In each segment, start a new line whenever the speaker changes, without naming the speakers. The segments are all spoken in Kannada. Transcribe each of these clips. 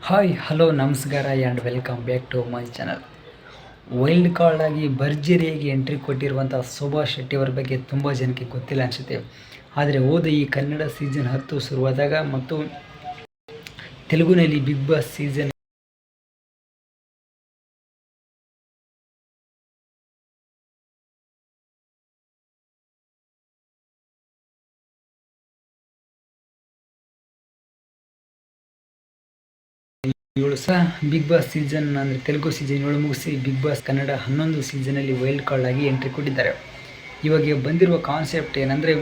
ಹಾಯ್ ಹಲೋ ನಮಸ್ಕಾರ and welcome back to my channel. Wild card ಆಗಿ ಭರ್ಜರಿಯಾಗಿ ಎಂಟ್ರಿ ಕೊಟ್ಟಿರುವಂಥ ಶೋಭಾ ಶೆಟ್ಟಿ ಅವರ ಬಗ್ಗೆ ತುಂಬ ಜನಕ್ಕೆ ಗೊತ್ತಿಲ್ಲ ಅನಿಸುತ್ತೆ. ಆದರೆ ಈ ಕನ್ನಡ ಸೀಸನ್ 10 ಶುರುವಾದಾಗ ಮತ್ತು ತೆಲುಗುನಲ್ಲಿ Bigg Boss season Bigg Boss season ಅಂದರೆ ತೆಲುಗು ಸೀಸನ್ 7 ಮುಗಿಸಿ ಬಿಗ್ ಬಾಸ್ ಕನ್ನಡ 11 ಸೀಸನಲ್ಲಿ ವೈಲ್ಡ್ ಕಾರ್ಡ್ ಆಗಿ ಎಂಟ್ರಿ ಕೊಟ್ಟಿದ್ದಾರೆ. ಇವಾಗ ಬಂದಿರುವ ಕಾನ್ಸೆಪ್ಟ್ ಏನಂದರೆ,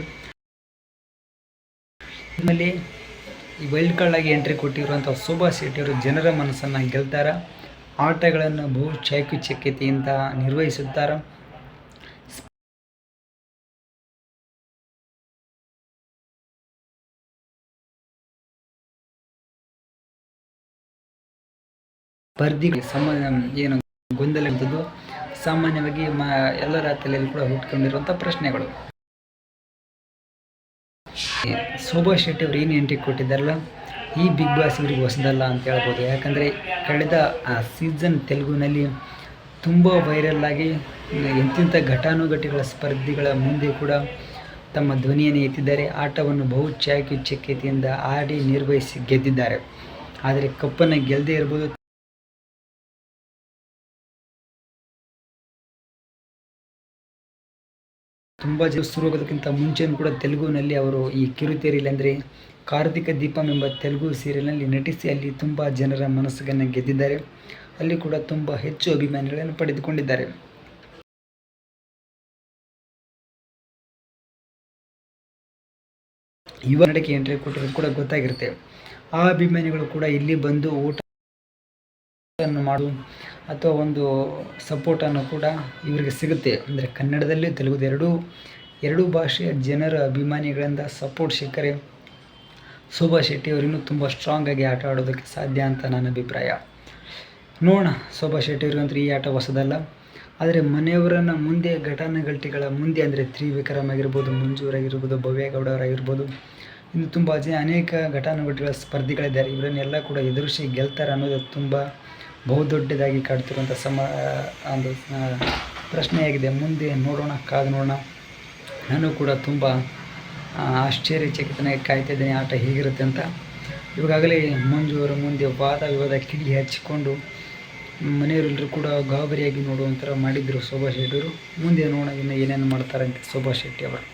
ಆಮೇಲೆ ಈ ವೈಲ್ಡ್ ಕಾರ್ಡ್ ಆಗಿ ಎಂಟ್ರಿ ಕೊಟ್ಟಿರುವಂಥ ಶೋಭಾ ಶೆಟ್ಟಿ ಅವರು ಜನರ ಮನಸ್ಸನ್ನು ಗೆಲ್ತಾರ, ಆಟಗಳನ್ನು ಬಹು ಚಾಕಚಕ್ಯತೆಯಿಂದ ನಿರ್ವಹಿಸುತ್ತಾರ. ಏನು ಗೊಂದಲ ಇರ್ತದೋ ಸಾಮಾನ್ಯವಾಗಿ ಎಲ್ಲರ ತಲೆಯಲ್ಲಿ ಕೂಡ ಹುಟ್ಕೊಂಡಿರುವಂಥ ಪ್ರಶ್ನೆಗಳು. ಶೋಭಾ ಶೆಟ್ಟಿ ಅವರು ಏನು ಎಂಟ್ರಿ ಕೊಟ್ಟಿದ್ದಾರಲ್ಲ, ಈ ಬಿಗ್ ಬಾಸ್ ಇವರಿಗೆ ಹೊಸದಲ್ಲ ಅಂತ ಹೇಳ್ಬೋದು. ಯಾಕಂದರೆ ಕಳೆದ ಸೀಸನ್ ತೆಲುಗುನಲ್ಲಿ ತುಂಬ ವೈರಲ್ ಆಗಿ ಎಂತೆಂಥ ಘಟಾನುಘಟಿಗಳ ಸ್ಪರ್ಧಿಗಳ ಮುಂದೆ ಕೂಡ ತಮ್ಮ ಧ್ವನಿಯನ್ನು ಎತ್ತಿದ್ದಾರೆ. ಆಟವನ್ನು ಬಹು ಚಾಕಚಕ್ಯತೆಯಿಂದ ಆಡಿ ನಿರ್ವಹಿಸಿ ಗೆದ್ದಿದ್ದಾರೆ. ಆದರೆ ಕಪ್ಪನ್ನು ಗೆಲ್ಲದೇ ಇರ್ಬೋದು. ತುಂಬ ಶುರುವಾಗೋದಕ್ಕಿಂತ ಮುಂಚೆನೂ ಕೂಡ ತೆಲುಗುನಲ್ಲಿ ಅವರು ಈ ಕಿರುತೆರೆಯಲ್ಲಿ ಅಂದರೆ ಕಾರ್ತಿಕ ದೀಪಂ ಎಂಬ ತೆಲುಗು ಸೀರಿಯಲ್ನಲ್ಲಿ ನಟಿಸಿ ಅಲ್ಲಿ ತುಂಬ ಜನರ ಮನಸ್ಸನ್ನು ಗೆದ್ದಿದ್ದಾರೆ. ಅಲ್ಲಿ ಕೂಡ ತುಂಬ ಹೆಚ್ಚು ಅಭಿಮಾನಿಗಳನ್ನು ಪಡೆದುಕೊಂಡಿದ್ದಾರೆ. ಯುವ ನಡಕ್ಕೆ ಎಂಟ್ರಿ ಕೊಟ್ಟಿರೋದು ಕೂಡ ಗೊತ್ತಾಗಿರುತ್ತೆ. ಆ ಅಭಿಮಾನಿಗಳು ಕೂಡ ಇಲ್ಲಿ ಬಂದು ಊಟ ಮಾಡು ಅಥವಾ ಒಂದು ಸಪೋರ್ಟನ್ನು ಕೂಡ ಇವರಿಗೆ ಸಿಗುತ್ತೆ. ಅಂದರೆ ಕನ್ನಡದಲ್ಲಿ ತೆಲುಗುದು ಎರಡೂ ಭಾಷೆಯ ಜನರ ಅಭಿಮಾನಿಗಳಿಂದ ಸಪೋರ್ಟ್ ಸಿಕ್ಕರೆ ಶೋಭಾ ಶೆಟ್ಟಿ ಅವರಿನ್ನೂ ತುಂಬ ಸ್ಟ್ರಾಂಗ್ ಆಗಿ ಆಟ ಆಡೋದಕ್ಕೆ ಸಾಧ್ಯ ಅಂತ ನನ್ನ ಅಭಿಪ್ರಾಯ. ನೋಡೋಣ, ಶೋಭಾ ಶೆಟ್ಟಿ ಅವರಿಗಂತೂ ಈ ಆಟ ಹೊಸದಲ್ಲ. ಆದರೆ ಮನೆಯವರನ್ನು ಮುಂದೆ ಘಟಾನುಘಟಿಗಳ ಮುಂದೆ ಅಂದರೆ ತ್ರಿವಿಕ್ರಮ್ ಆಗಿರ್ಬೋದು, ಮಂಜೂರಾಗಿರ್ಬೋದು, ಭವ್ಯಗೌಡ ಅವರಾಗಿರ್ಬೋದು, ಇನ್ನು ತುಂಬ ಅನೇಕ ಘಟಾನುಘಟಿಗಳ ಸ್ಪರ್ಧಿಗಳಿದ್ದಾರೆ. ಇವರನ್ನೆಲ್ಲ ಕೂಡ ಎದುರಿಸಿ ಗೆಲ್ತಾರೆ ಅನ್ನೋದು ತುಂಬ ಬಹುದೊಡ್ಡದಾಗಿ ಕಾಡ್ತಿರುವಂಥ ಒಂದು ಪ್ರಶ್ನೆಯಾಗಿದೆ. ಮುಂದೆ ನೋಡೋಣ, ಕಾದು ನೋಡೋಣ. ನಾನು ಕೂಡ ತುಂಬ ಆಶ್ಚರ್ಯಚಕಿತನಾಗಿ ಕಾಯ್ತಿದ್ದೇನೆ ಆಟ ಹೇಗಿರುತ್ತೆ ಅಂತ. ಇವಾಗಲೇ ಮಂಜು ಅವರ ಮುಂದೆ ವಾದ ವಿವಾದ ಕಿಡಿ ಹಚ್ಚಿಕೊಂಡು ಮನೆಯವರೆಲ್ಲರೂ ಕೂಡ ಗಾಬರಿಯಾಗಿ ನೋಡುವಂಥರ ಮಾಡಿದರು ಶೋಭಾ ಶೆಟ್ಟಿಯವರು. ಮುಂದೆ ನೋಡೋಣ ಇನ್ನು ಏನೇನು ಮಾಡ್ತಾರಂತೆ ಶೋಭಾ ಶೆಟ್ಟಿ ಅವರು.